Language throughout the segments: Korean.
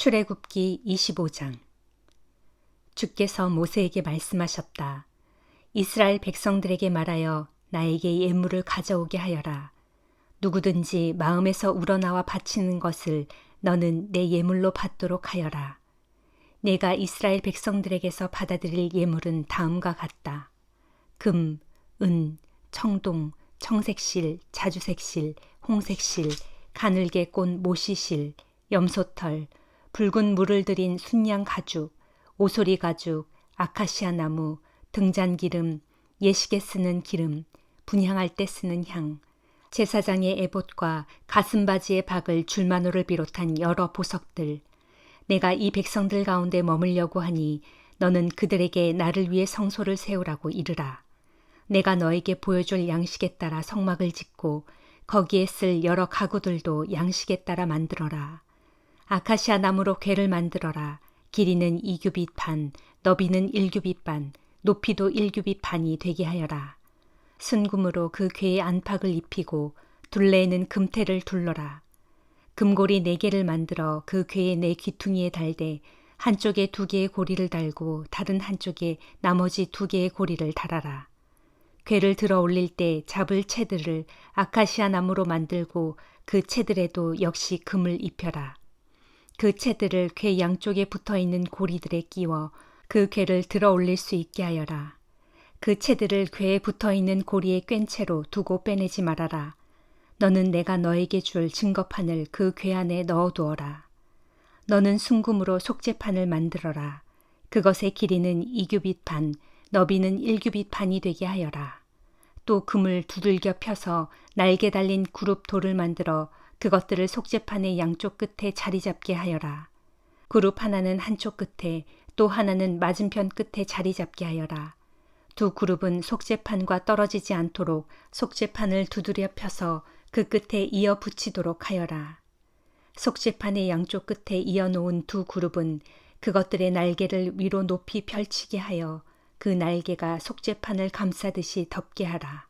출애굽기 25장. 주께서 모세에게 말씀하셨다. 이스라엘 백성들에게 말하여 나에게 예물을 가져오게 하여라. 누구든지 마음에서 우러나와 바치는 것을 너는 내 예물로 받도록 하여라. 내가 이스라엘 백성들에게서 받아들일 예물은 다음과 같다. 금, 은, 청동, 청색실, 자주색실, 홍색실, 가늘게 꼰 모시실, 염소털, 붉은 물을 들인 순양 가죽, 오소리 가죽, 아카시아 나무, 등잔 기름, 예식에 쓰는 기름, 분향할 때 쓰는 향, 제사장의 에봇과 가슴바지에 박을 줄마노를 비롯한 여러 보석들. 내가 이 백성들 가운데 머물려고 하니 너는 그들에게 나를 위해 성소를 세우라고 이르라. 내가 너에게 보여줄 양식에 따라 성막을 짓고 거기에 쓸 여러 가구들도 양식에 따라 만들어라. 아카시아 나무로 궤를 만들어라. 길이는 2규빗 반, 너비는 1규빗 반, 높이도 1규빗 반이 되게 하여라. 순금으로 그 궤에 안팎을 입히고 둘레에는 금테를 둘러라. 금고리 4개를 만들어 그 궤의 4귀퉁이에 달되 한쪽에 2개의 고리를 달고 다른 한쪽에 나머지 2개의 고리를 달아라. 궤를 들어 올릴 때 잡을 채들을 아카시아 나무로 만들고 그 채들에도 역시 금을 입혀라. 그 채들을 궤 양쪽에 붙어있는 고리들에 끼워 그 궤를 들어 올릴 수 있게 하여라. 그 채들을 궤에 붙어있는 고리에 꿰n 채로 두고 빼내지 말아라. 너는 내가 너에게 줄 증거판을 그 궤 안에 넣어두어라. 너는 순금으로 속죄판을 만들어라. 그것의 길이는 2규빗 반, 너비는 1규빗 반이 되게 하여라. 또 금을 두들겨 펴서 날개 달린 그룹 돌을 만들어 그것들을 속죄판의 양쪽 끝에 자리 잡게 하여라. 그룹 하나는 한쪽 끝에 또 하나는 맞은편 끝에 자리 잡게 하여라. 두 그룹은 속죄판과 떨어지지 않도록 속죄판을 두드려 펴서 그 끝에 이어 붙이도록 하여라. 속죄판의 양쪽 끝에 이어 놓은 두 그룹은 그것들의 날개를 위로 높이 펼치게 하여 그 날개가 속죄판을 감싸듯이 덮게 하라.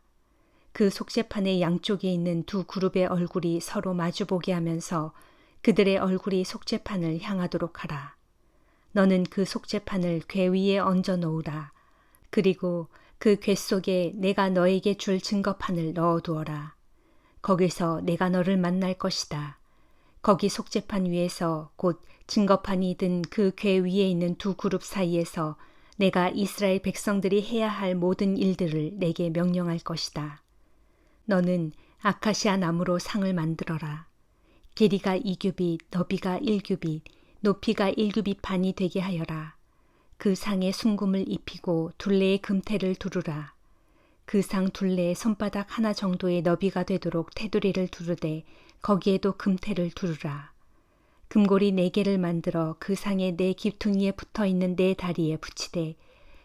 그 속죄판의 양쪽에 있는 두 그룹의 얼굴이 서로 마주보게 하면서 그들의 얼굴이 속죄판을 향하도록 하라. 너는 그 속죄판을 궤 위에 얹어 놓으라. 그리고 그 궤 속에 내가 너에게 줄 증거판을 넣어두어라. 거기서 내가 너를 만날 것이다. 거기 속죄판 위에서 곧 증거판이 든 그 궤 위에 있는 두 그룹 사이에서 내가 이스라엘 백성들이 해야 할 모든 일들을 내게 명령할 것이다. 너는 아카시아 나무로 상을 만들어라. 길이가 2규빗, 너비가 1규빗, 높이가 1규빗 반이 되게 하여라. 그 상에 순금을 입히고 둘레에 금테를 두르라. 그 상 둘레에 손바닥 하나 정도의 너비가 되도록 테두리를 두르되 거기에도 금테를 두르라. 금고리 4개를 만들어 그 상의 4귀퉁이에 붙어있는 4다리에 붙이되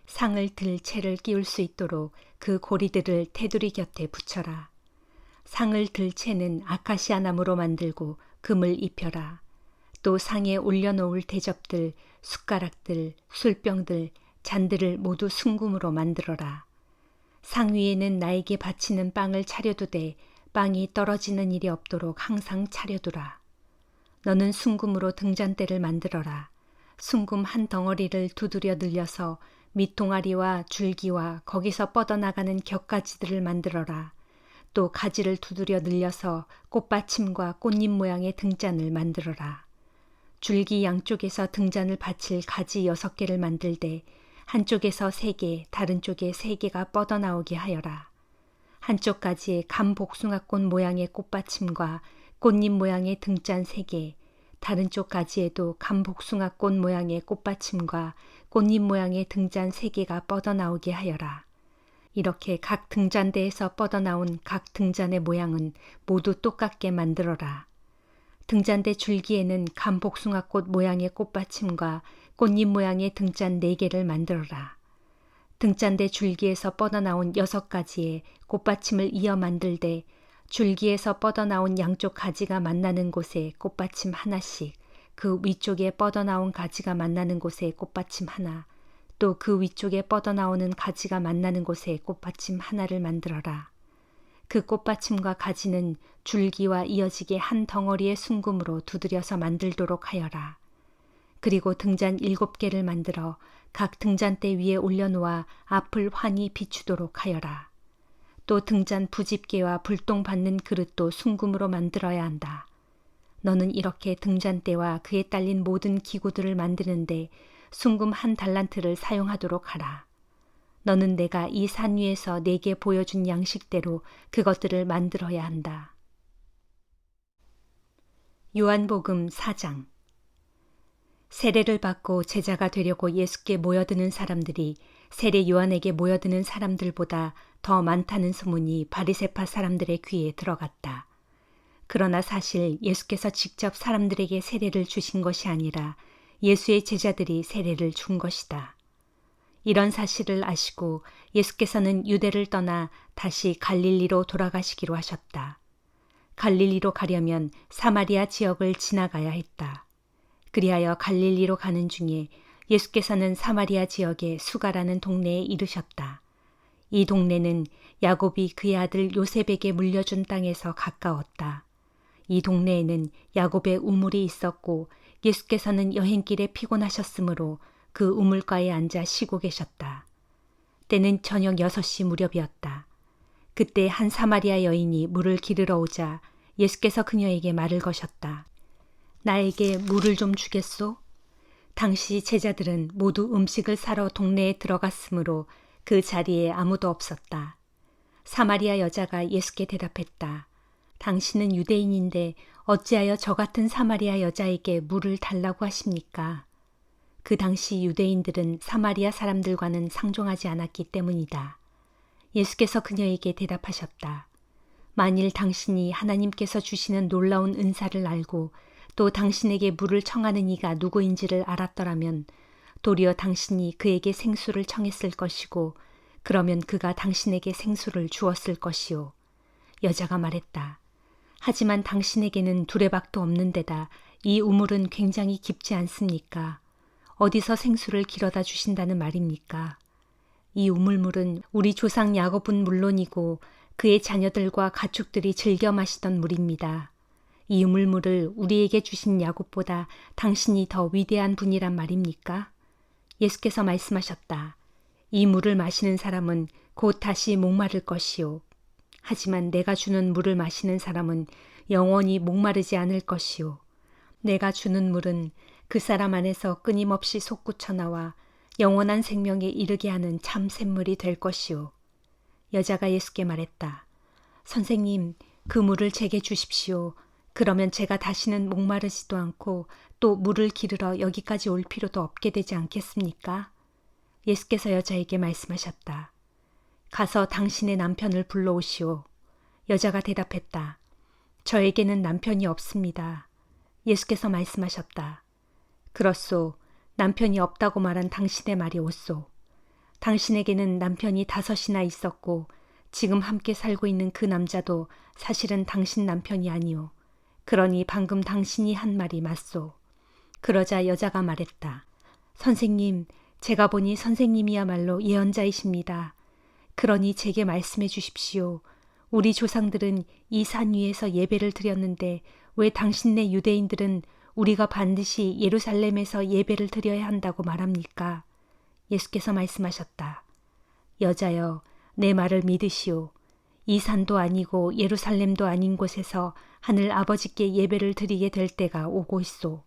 상을 들 채를 끼울 수 있도록 그 고리들을 테두리 곁에 붙여라. 상을 들 채는 아카시아 나무로 만들고 금을 입혀라. 또 상에 올려놓을 대접들, 숟가락들, 술병들, 잔들을 모두 순금으로 만들어라. 상 위에는 나에게 바치는 빵을 차려두되 빵이 떨어지는 일이 없도록 항상 차려두라. 너는 순금으로 등잔대를 만들어라. 순금 한 덩어리를 두드려 늘려서 밑동아리와 줄기와 거기서 뻗어나가는 격가지들을 만들어라. 또 가지를 두드려 늘려서 꽃받침과 꽃잎 모양의 등잔을 만들어라. 줄기 양쪽에서 등잔을 받칠 가지 6개를 만들되 한쪽에서 3개, 다른 쪽에 3개가 뻗어나오게 하여라. 한쪽 가지에 감복숭아꽃 모양의 꽃받침과 꽃잎 모양의 등잔 3개, 다른 쪽 가지에도 감복숭아꽃 모양의 꽃받침과 꽃잎 모양의 등잔 3개가 뻗어나오게 하여라. 이렇게 각 등잔대에서 뻗어나온 각 등잔의 모양은 모두 똑같게 만들어라. 등잔대 줄기에는 감복숭아꽃 모양의 꽃받침과 꽃잎 모양의 등잔 4개를 만들어라. 등잔대 줄기에서 뻗어나온 6가지의 꽃받침을 이어 만들되 줄기에서 뻗어나온 양쪽 가지가 만나는 곳에 꽃받침 하나씩, 그 위쪽에 뻗어나온 가지가 만나는 곳에 꽃받침 하나, 또 그 위쪽에 뻗어나오는 가지가 만나는 곳에 꽃받침 하나를 만들어라. 그 꽃받침과 가지는 줄기와 이어지게 한 덩어리의 순금으로 두드려서 만들도록 하여라. 그리고 등잔 7개를 만들어 각 등잔대 위에 올려놓아 앞을 환히 비추도록 하여라. 또 등잔 부집개와 불똥 받는 그릇도 순금으로 만들어야 한다. 너는 이렇게 등잔대와 그에 딸린 모든 기구들을 만드는데 순금 1달란트를 사용하도록 하라. 너는 내가 이 산 위에서 내게 보여준 양식대로 그것들을 만들어야 한다. 요한복음 4장. 세례를 받고 제자가 되려고 예수께 모여드는 사람들이 세례 요한에게 모여드는 사람들보다 더 많다는 소문이 바리새파 사람들의 귀에 들어갔다. 그러나 사실 예수께서 직접 사람들에게 세례를 주신 것이 아니라 예수의 제자들이 세례를 준 것이다. 이런 사실을 아시고 예수께서는 유대를 떠나 다시 갈릴리로 돌아가시기로 하셨다. 갈릴리로 가려면 사마리아 지역을 지나가야 했다. 그리하여 갈릴리로 가는 중에 예수께서는 사마리아 지역의 수가라는 동네에 이르셨다. 이 동네는 야곱이 그의 아들 요셉에게 물려준 땅에서 가까웠다. 이 동네에는 야곱의 우물이 있었고 예수께서는 여행길에 피곤하셨으므로 그 우물가에 앉아 쉬고 계셨다. 때는 저녁 6시 무렵이었다. 그때 한 사마리아 여인이 물을 기르러 오자 예수께서 그녀에게 말을 거셨다. 나에게 물을 좀 주겠소? 당시 제자들은 모두 음식을 사러 동네에 들어갔으므로 그 자리에 아무도 없었다. 사마리아 여자가 예수께 대답했다. 당신은 유대인인데 어찌하여 저 같은 사마리아 여자에게 물을 달라고 하십니까? 그 당시 유대인들은 사마리아 사람들과는 상종하지 않았기 때문이다. 예수께서 그녀에게 대답하셨다. 만일 당신이 하나님께서 주시는 놀라운 은사를 알고 또 당신에게 물을 청하는 이가 누구인지를 알았더라면 도리어 당신이 그에게 생수를 청했을 것이고 그러면 그가 당신에게 생수를 주었을 것이요. 여자가 말했다. 하지만 당신에게는 두레박도 없는 데다 이 우물은 굉장히 깊지 않습니까? 어디서 생수를 길어다 주신다는 말입니까? 이 우물물은 우리 조상 야곱은 물론이고 그의 자녀들과 가축들이 즐겨 마시던 물입니다. 이 우물물을 우리에게 주신 야곱보다 당신이 더 위대한 분이란 말입니까? 예수께서 말씀하셨다. 이 물을 마시는 사람은 곧 다시 목마를 것이요. 하지만 내가 주는 물을 마시는 사람은 영원히 목마르지 않을 것이요. 내가 주는 물은 그 사람 안에서 끊임없이 솟구쳐 나와 영원한 생명에 이르게 하는 참 샘물이 될 것이요. 여자가 예수께 말했다. 선생님, 그 물을 제게 주십시오. 그러면 제가 다시는 목마르지도 않고 또 물을 기르러 여기까지 올 필요도 없게 되지 않겠습니까? 예수께서 여자에게 말씀하셨다. 가서 당신의 남편을 불러오시오. 여자가 대답했다. 저에게는 남편이 없습니다. 예수께서 말씀하셨다. 그렇소. 남편이 없다고 말한 당신의 말이 옳소. 당신에게는 남편이 5이나 있었고 지금 함께 살고 있는 그 남자도 사실은 당신 남편이 아니오. 그러니 방금 당신이 한 말이 맞소. 그러자 여자가 말했다. 선생님, 제가 보니 선생님이야말로 예언자이십니다. 그러니 제게 말씀해 주십시오. 우리 조상들은 이 산 위에서 예배를 드렸는데 왜 당신네 유대인들은 우리가 반드시 예루살렘에서 예배를 드려야 한다고 말합니까? 예수께서 말씀하셨다. 여자여, 내 말을 믿으시오. 이 산도 아니고 예루살렘도 아닌 곳에서 하늘 아버지께 예배를 드리게 될 때가 오고 있소.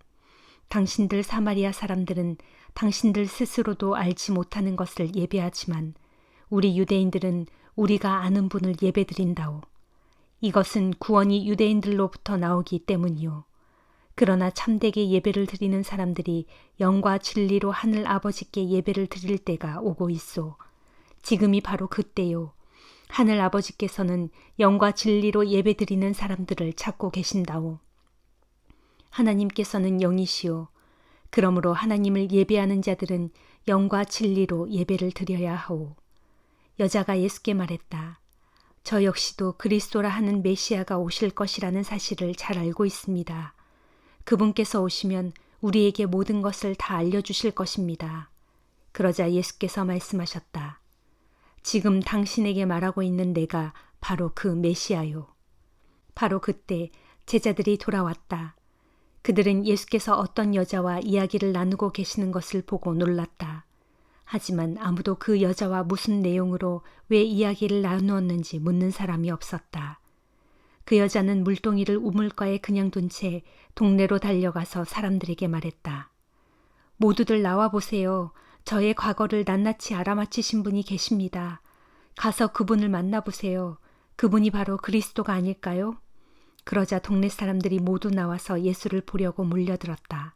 당신들 사마리아 사람들은 당신들 스스로도 알지 못하는 것을 예배하지만 우리 유대인들은 우리가 아는 분을 예배드린다오. 이것은 구원이 유대인들로부터 나오기 때문이요. 그러나 참되게 예배를 드리는 사람들이 영과 진리로 하늘 아버지께 예배를 드릴 때가 오고 있소. 지금이 바로 그때요. 하늘 아버지께서는 영과 진리로 예배드리는 사람들을 찾고 계신다오. 하나님께서는 영이시오. 그러므로 하나님을 예배하는 자들은 영과 진리로 예배를 드려야 하오. 여자가 예수께 말했다. 저 역시도 그리스도라 하는 메시아가 오실 것이라는 사실을 잘 알고 있습니다. 그분께서 오시면 우리에게 모든 것을 다 알려주실 것입니다. 그러자 예수께서 말씀하셨다. 지금 당신에게 말하고 있는 내가 바로 그 메시아요. 바로 그때 제자들이 돌아왔다. 그들은 예수께서 어떤 여자와 이야기를 나누고 계시는 것을 보고 놀랐다. 하지만 아무도 그 여자와 무슨 내용으로 왜 이야기를 나누었는지 묻는 사람이 없었다. 그 여자는 물동이를 우물가에 그냥 둔 채 동네로 달려가서 사람들에게 말했다. 모두들 나와 보세요. 저의 과거를 낱낱이 알아맞히신 분이 계십니다. 가서 그분을 만나보세요. 그분이 바로 그리스도가 아닐까요? 그러자 동네 사람들이 모두 나와서 예수를 보려고 몰려들었다.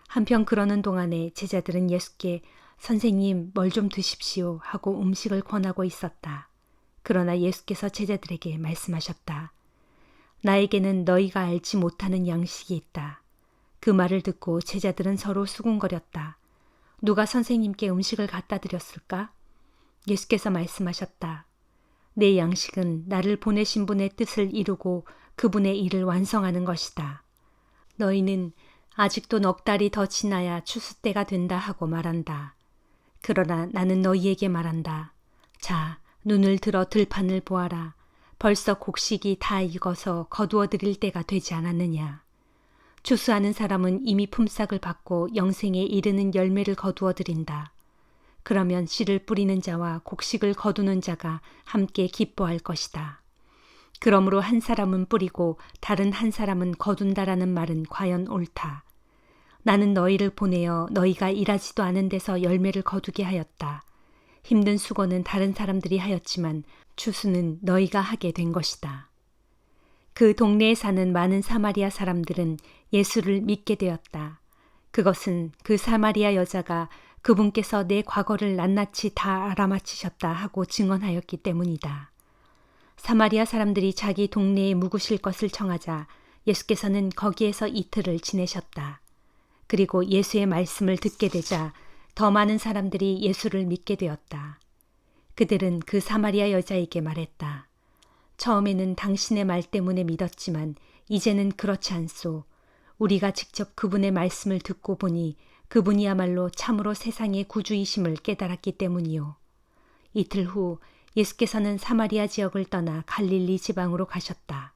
한편 그러는 동안에 제자들은 예수께 선생님, 뭘 좀 드십시오 하고 음식을 권하고 있었다. 그러나 예수께서 제자들에게 말씀하셨다. 나에게는 너희가 알지 못하는 양식이 있다. 그 말을 듣고 제자들은 서로 수군거렸다. 누가 선생님께 음식을 갖다 드렸을까? 예수께서 말씀하셨다. 내 양식은 나를 보내신 분의 뜻을 이루고 그분의 일을 완성하는 것이다. 너희는 아직도 넉 달이 더 지나야 추수 때가 된다 하고 말한다. 그러나 나는 너희에게 말한다. 자, 눈을 들어 들판을 보아라. 벌써 곡식이 다 익어서 거두어 드릴 때가 되지 않았느냐. 추수하는 사람은 이미 품삯을 받고 영생에 이르는 열매를 거두어 드린다. 그러면 씨를 뿌리는 자와 곡식을 거두는 자가 함께 기뻐할 것이다. 그러므로 한 사람은 뿌리고 다른 한 사람은 거둔다라는 말은 과연 옳다. 나는 너희를 보내어 너희가 일하지도 않은 데서 열매를 거두게 하였다. 힘든 수고는 다른 사람들이 하였지만 추수는 너희가 하게 된 것이다. 그 동네에 사는 많은 사마리아 사람들은 예수를 믿게 되었다. 그것은 그 사마리아 여자가 그분께서 내 과거를 낱낱이 다 알아맞히셨다 하고 증언하였기 때문이다. 사마리아 사람들이 자기 동네에 묵으실 것을 청하자 예수께서는 거기에서 이틀을 지내셨다. 그리고 예수의 말씀을 듣게 되자 더 많은 사람들이 예수를 믿게 되었다. 그들은 그 사마리아 여자에게 말했다. 처음에는 당신의 말 때문에 믿었지만 이제는 그렇지 않소. 우리가 직접 그분의 말씀을 듣고 보니 그분이야말로 참으로 세상의 구주이심을 깨달았기 때문이요. 이틀 후 예수께서는 사마리아 지역을 떠나 갈릴리 지방으로 가셨다.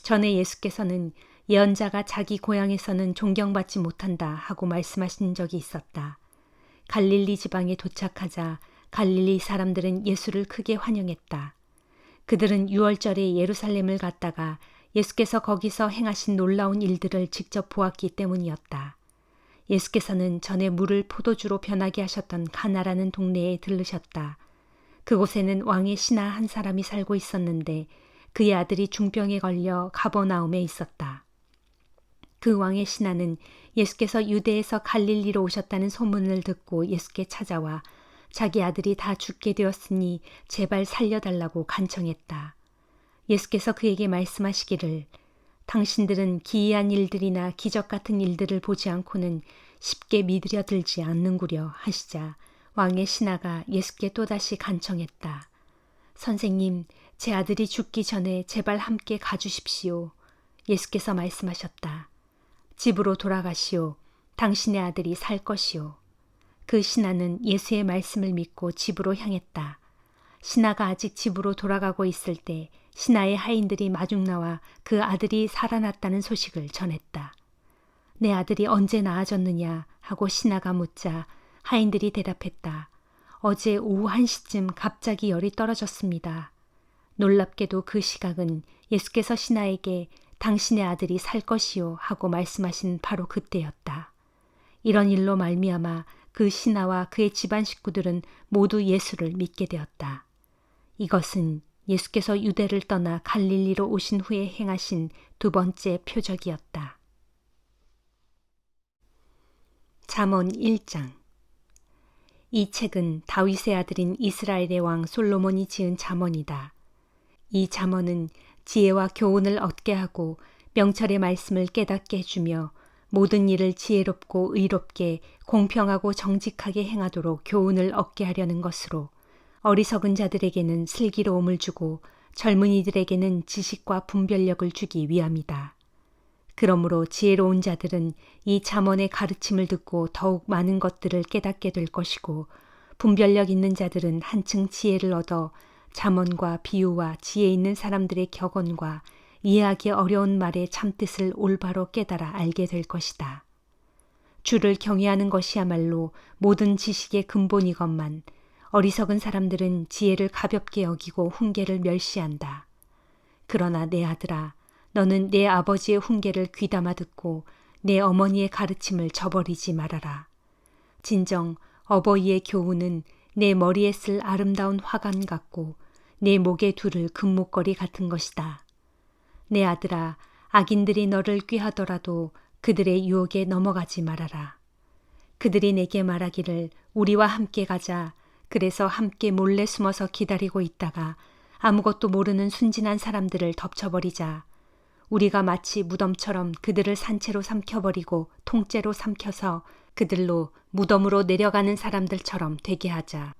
전에 예수께서는 예언자가 자기 고향에서는 존경받지 못한다 하고 말씀하신 적이 있었다. 갈릴리 지방에 도착하자 갈릴리 사람들은 예수를 크게 환영했다. 그들은 유월절에 예루살렘을 갔다가 예수께서 거기서 행하신 놀라운 일들을 직접 보았기 때문이었다. 예수께서는 전에 물을 포도주로 변하게 하셨던 가나라는 동네에 들르셨다. 그곳에는 왕의 신하 한 사람이 살고 있었는데 그의 아들이 중병에 걸려 가버나움에 있었다. 그 왕의 신하는 예수께서 유대에서 갈릴리로 오셨다는 소문을 듣고 예수께 찾아와 자기 아들이 다 죽게 되었으니 제발 살려달라고 간청했다. 예수께서 그에게 말씀하시기를 당신들은 기이한 일들이나 기적 같은 일들을 보지 않고는 쉽게 믿으려 들지 않는구려 하시자 왕의 신하가 예수께 또다시 간청했다. 선생님, 제 아들이 죽기 전에 제발 함께 가주십시오. 예수께서 말씀하셨다. 집으로 돌아가시오. 당신의 아들이 살 것이오. 그 신하는 예수의 말씀을 믿고 집으로 향했다. 신하가 아직 집으로 돌아가고 있을 때 신하의 하인들이 마중 나와 그 아들이 살아났다는 소식을 전했다. 내 아들이 언제 나아졌느냐 하고 신하가 묻자 하인들이 대답했다. 어제 오후 1시쯤 갑자기 열이 떨어졌습니다. 놀랍게도 그 시각은 예수께서 신하에게 당신의 아들이 살 것이요 하고 말씀하신 바로 그때였다. 이런 일로 말미암아 그 신하와 그의 집안 식구들은 모두 예수를 믿게 되었다. 이것은 예수께서 유대를 떠나 갈릴리로 오신 후에 행하신 두 번째 표적이었다. 잠언 1장. 이 책은 다윗의 아들인 이스라엘의 왕 솔로몬이 지은 잠언이다. 이 잠언은 지혜와 교훈을 얻게 하고 명철의 말씀을 깨닫게 해주며 모든 일을 지혜롭고 의롭게 공평하고 정직하게 행하도록 교훈을 얻게 하려는 것으로 어리석은 자들에게는 슬기로움을 주고 젊은이들에게는 지식과 분별력을 주기 위함이다. 그러므로 지혜로운 자들은 이 잠언의 가르침을 듣고 더욱 많은 것들을 깨닫게 될 것이고 분별력 있는 자들은 한층 지혜를 얻어 잠언과 비유와 지혜 있는 사람들의 격언과 이해하기 어려운 말의 참뜻을 올바로 깨달아 알게 될 것이다. 주를 경외하는 것이야말로 모든 지식의 근본이건만 어리석은 사람들은 지혜를 가볍게 여기고 훈계를 멸시한다. 그러나 내 아들아, 너는 내 아버지의 훈계를 귀담아 듣고 내 어머니의 가르침을 저버리지 말아라. 진정 어버이의 교훈은 내 머리에 쓸 아름다운 화관 같고 내 목에 두를 금목걸이 같은 것이다. 내 아들아, 악인들이 너를 꾀하더라도 그들의 유혹에 넘어가지 말아라. 그들이 내게 말하기를 우리와 함께 가자. 그래서 함께 몰래 숨어서 기다리고 있다가 아무것도 모르는 순진한 사람들을 덮쳐버리자. 우리가 마치 무덤처럼 그들을 산채로 삼켜버리고 통째로 삼켜서 그들로 무덤으로 내려가는 사람들처럼 되게 하자.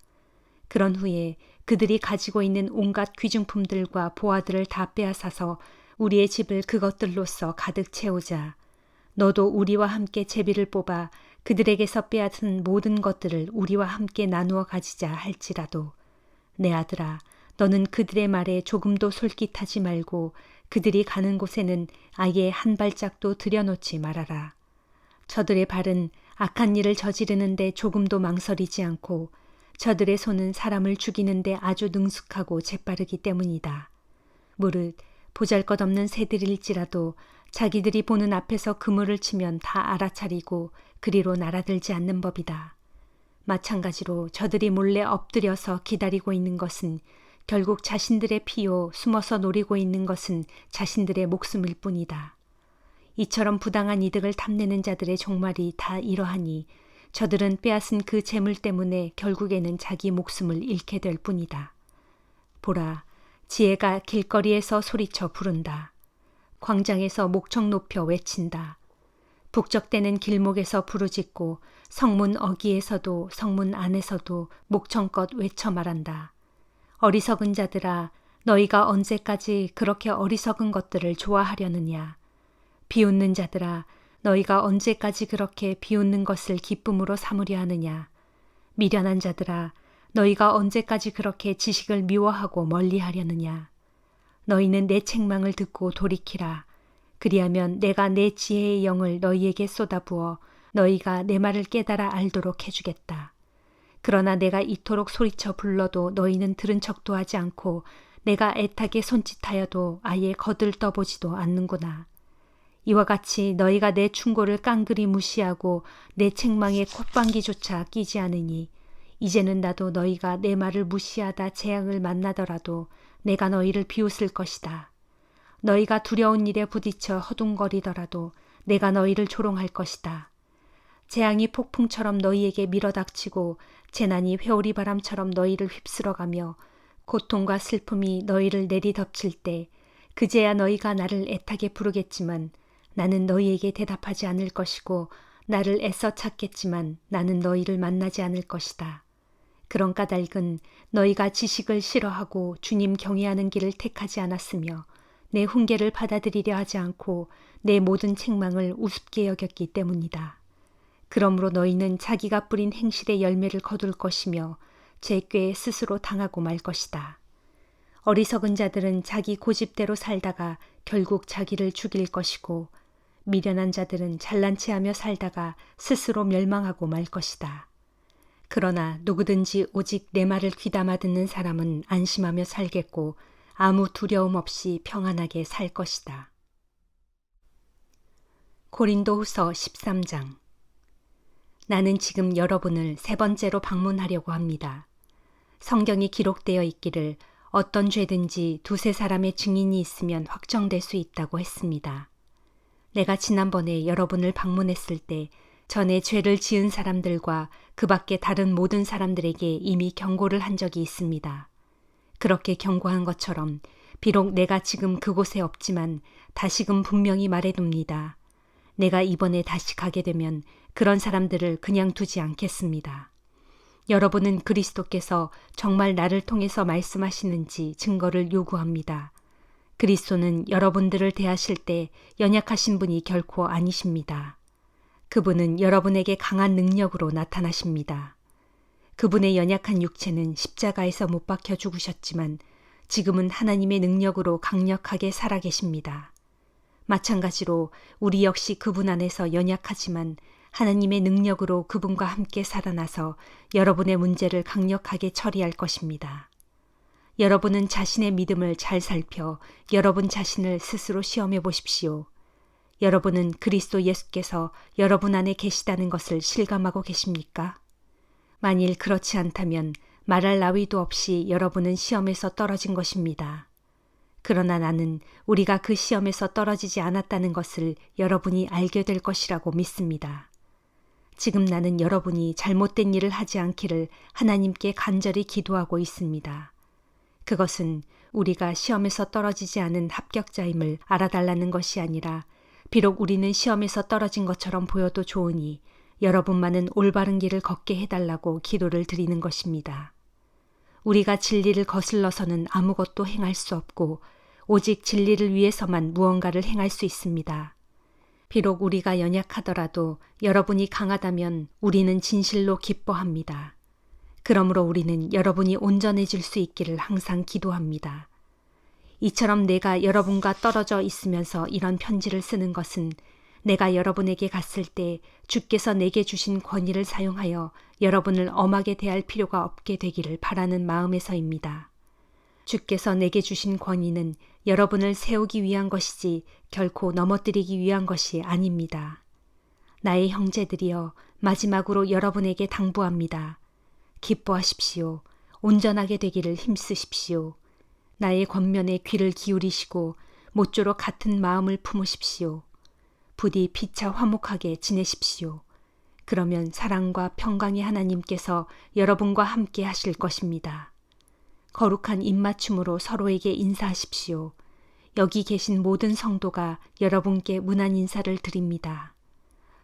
그런 후에 그들이 가지고 있는 온갖 귀중품들과 보화들을 다 빼앗아서 우리의 집을 그것들로써 가득 채우자. 너도 우리와 함께 제비를 뽑아 그들에게서 빼앗은 모든 것들을 우리와 함께 나누어 가지자 할지라도 내 아들아, 너는 그들의 말에 조금도 솔깃하지 말고 그들이 가는 곳에는 아예 한 발짝도 들여놓지 말아라. 저들의 발은 악한 일을 저지르는데 조금도 망설이지 않고 저들의 손은 사람을 죽이는데 아주 능숙하고 재빠르기 때문이다. 무릇 보잘것없는 새들일지라도 자기들이 보는 앞에서 그물을 치면 다 알아차리고 그리로 날아들지 않는 법이다. 마찬가지로 저들이 몰래 엎드려서 기다리고 있는 것은 결국 자신들의 피요 숨어서 노리고 있는 것은 자신들의 목숨일 뿐이다. 이처럼 부당한 이득을 탐내는 자들의 종말이 다 이러하니 저들은 빼앗은 그 재물 때문에 결국에는 자기 목숨을 잃게 될 뿐이다. 보라, 지혜가 길거리에서 소리쳐 부른다. 광장에서 목청 높여 외친다. 북적대는 길목에서 부르짖고 성문 어귀에서도 성문 안에서도 목청껏 외쳐 말한다. 어리석은 자들아, 너희가 언제까지 그렇게 어리석은 것들을 좋아하려느냐. 비웃는 자들아, 너희가 언제까지 그렇게 비웃는 것을 기쁨으로 삼으려 하느냐. 미련한 자들아, 너희가 언제까지 그렇게 지식을 미워하고 멀리하려느냐. 너희는 내 책망을 듣고 돌이키라. 그리하면 내가 내 지혜의 영을 너희에게 쏟아부어 너희가 내 말을 깨달아 알도록 해주겠다. 그러나 내가 이토록 소리쳐 불러도 너희는 들은 척도 하지 않고 내가 애타게 손짓하여도 아예 거들떠보지도 않는구나. 이와 같이 너희가 내 충고를 깡그리 무시하고 내 책망에 콧방귀조차 끼지 않으니 이제는 나도 너희가 내 말을 무시하다 재앙을 만나더라도 내가 너희를 비웃을 것이다. 너희가 두려운 일에 부딪혀 허둥거리더라도 내가 너희를 조롱할 것이다. 재앙이 폭풍처럼 너희에게 밀어닥치고 재난이 회오리 바람처럼 너희를 휩쓸어가며 고통과 슬픔이 너희를 내리덮칠 때 그제야 너희가 나를 애타게 부르겠지만 나는 너희에게 대답하지 않을 것이고 나를 애써 찾겠지만 나는 너희를 만나지 않을 것이다. 그런 까닭은 너희가 지식을 싫어하고 주님 경외하는 길을 택하지 않았으며 내 훈계를 받아들이려 하지 않고 내 모든 책망을 우습게 여겼기 때문이다. 그러므로 너희는 자기가 뿌린 행실의 열매를 거둘 것이며 제 꾀에 스스로 당하고 말 것이다. 어리석은 자들은 자기 고집대로 살다가 결국 자기를 죽일 것이고 미련한 자들은 잘난 체하며 살다가 스스로 멸망하고 말 것이다. 그러나 누구든지 오직 내 말을 귀담아 듣는 사람은 안심하며 살겠고 아무 두려움 없이 평안하게 살 것이다. 고린도후서 13장. 나는 지금 여러분을 세 번째로 방문하려고 합니다. 성경이 기록되어 있기를 어떤 죄든지 두세 사람의 증인이 있으면 확정될 수 있다고 했습니다. 내가 지난번에 여러분을 방문했을 때 전에 죄를 지은 사람들과 그 밖에 다른 모든 사람들에게 이미 경고를 한 적이 있습니다. 그렇게 경고한 것처럼 비록 내가 지금 그곳에 없지만 다시금 분명히 말해둡니다. 내가 이번에 다시 가게 되면 그런 사람들을 그냥 두지 않겠습니다. 여러분은 그리스도께서 정말 나를 통해서 말씀하시는지 증거를 요구합니다. 그리스도는 여러분들을 대하실 때 연약하신 분이 결코 아니십니다. 그분은 여러분에게 강한 능력으로 나타나십니다. 그분의 연약한 육체는 십자가에서 못 박혀 죽으셨지만 지금은 하나님의 능력으로 강력하게 살아계십니다. 마찬가지로 우리 역시 그분 안에서 연약하지만 하나님의 능력으로 그분과 함께 살아나서 여러분의 문제를 강력하게 처리할 것입니다. 여러분은 자신의 믿음을 잘 살펴 여러분 자신을 스스로 시험해 보십시오. 여러분은 그리스도 예수께서 여러분 안에 계시다는 것을 실감하고 계십니까? 만일 그렇지 않다면 말할 나위도 없이 여러분은 시험에서 떨어진 것입니다. 그러나 나는 우리가 그 시험에서 떨어지지 않았다는 것을 여러분이 알게 될 것이라고 믿습니다. 지금 나는 여러분이 잘못된 일을 하지 않기를 하나님께 간절히 기도하고 있습니다. 그것은 우리가 시험에서 떨어지지 않은 합격자임을 알아달라는 것이 아니라 비록 우리는 시험에서 떨어진 것처럼 보여도 좋으니 여러분만은 올바른 길을 걷게 해달라고 기도를 드리는 것입니다. 우리가 진리를 거슬러서는 아무것도 행할 수 없고 오직 진리를 위해서만 무언가를 행할 수 있습니다. 비록 우리가 연약하더라도 여러분이 강하다면 우리는 진실로 기뻐합니다. 그러므로 우리는 여러분이 온전해질 수 있기를 항상 기도합니다. 이처럼 내가 여러분과 떨어져 있으면서 이런 편지를 쓰는 것은 내가 여러분에게 갔을 때 주께서 내게 주신 권위를 사용하여 여러분을 엄하게 대할 필요가 없게 되기를 바라는 마음에서입니다. 주께서 내게 주신 권위는 여러분을 세우기 위한 것이지 결코 넘어뜨리기 위한 것이 아닙니다. 나의 형제들이여, 마지막으로 여러분에게 당부합니다. 기뻐하십시오. 온전하게 되기를 힘쓰십시오. 나의 권면에 귀를 기울이시고 모쪼록 같은 마음을 품으십시오. 부디 피차 화목하게 지내십시오. 그러면 사랑과 평강의 하나님께서 여러분과 함께 하실 것입니다. 거룩한 입맞춤으로 서로에게 인사하십시오. 여기 계신 모든 성도가 여러분께 문안 인사를 드립니다.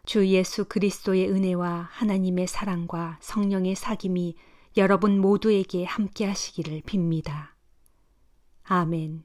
주 예수 그리스도의 은혜와 하나님의 사랑과 성령의 사귐이 여러분 모두에게 함께 하시기를 빕니다. 아멘.